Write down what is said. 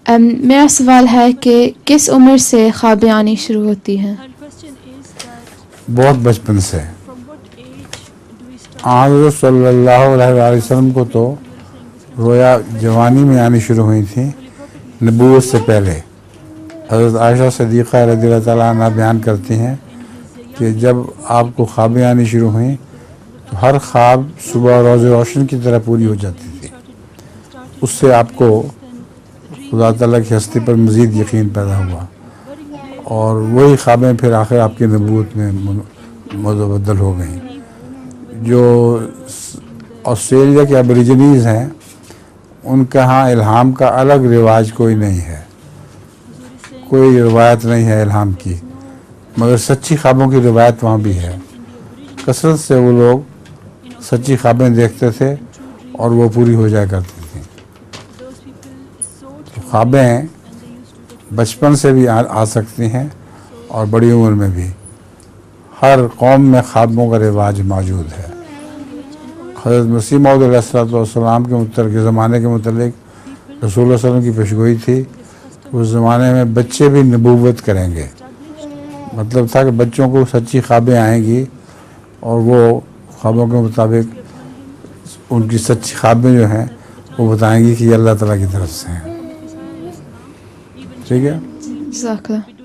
میرا سوال ہے کہ کس عمر سے خوابیں آنی شروع ہوتی ہیں؟ بہت بچپن سے. حضرت صلی اللہ علیہ وسلم کو تو رویا جوانی میں آنی شروع ہوئی تھی، نبوت سے پہلے. حضرت عائشہ صدیقہ رضی اللہ تعالیٰ عنہ بیان کرتی ہیں کہ جب آپ کو خوابیں آنی شروع ہوئیں تو ہر خواب صبح روز روشن کی طرح پوری ہو جاتی تھی. اس سے آپ کو خدا تعالیٰ کی ہستی پر مزید یقین پیدا ہوا، اور وہی خوابیں پھر آخر آپ کی نبوت میں متبدل ہو گئیں. جو آسٹریلیا کے ابریجنیز ہیں ان کے ہاں الہام کا الگ رواج کوئی نہیں ہے، کوئی روایت نہیں ہے الہام کی، مگر سچی خوابوں کی روایت وہاں بھی ہے. کثرت سے وہ لوگ سچی خوابیں دیکھتے تھے اور وہ پوری ہو جایا کرتی تھیں. خوابیں بچپن سے بھی آ سکتی ہیں اور بڑی عمر میں بھی. ہر قوم میں خوابوں کا رواج موجود ہے. حضرت مسیح موعود علیہ السلام کے زمانے کے متعلق رسول اللہ صلی اللہ علیہ وسلم کی پیشگوئی تھی کہ اس زمانے میں بچے بھی نبوت کریں گے. مطلب تھا کہ بچوں کو سچی خوابیں آئیں گی اور وہ خوابوں کے مطابق ان کی سچی خوابیں جو ہیں وہ بتائیں گی کہ یہ اللہ تعالیٰ کی طرف سے ہیں. ٹھیک ہے. جزاک اللہ.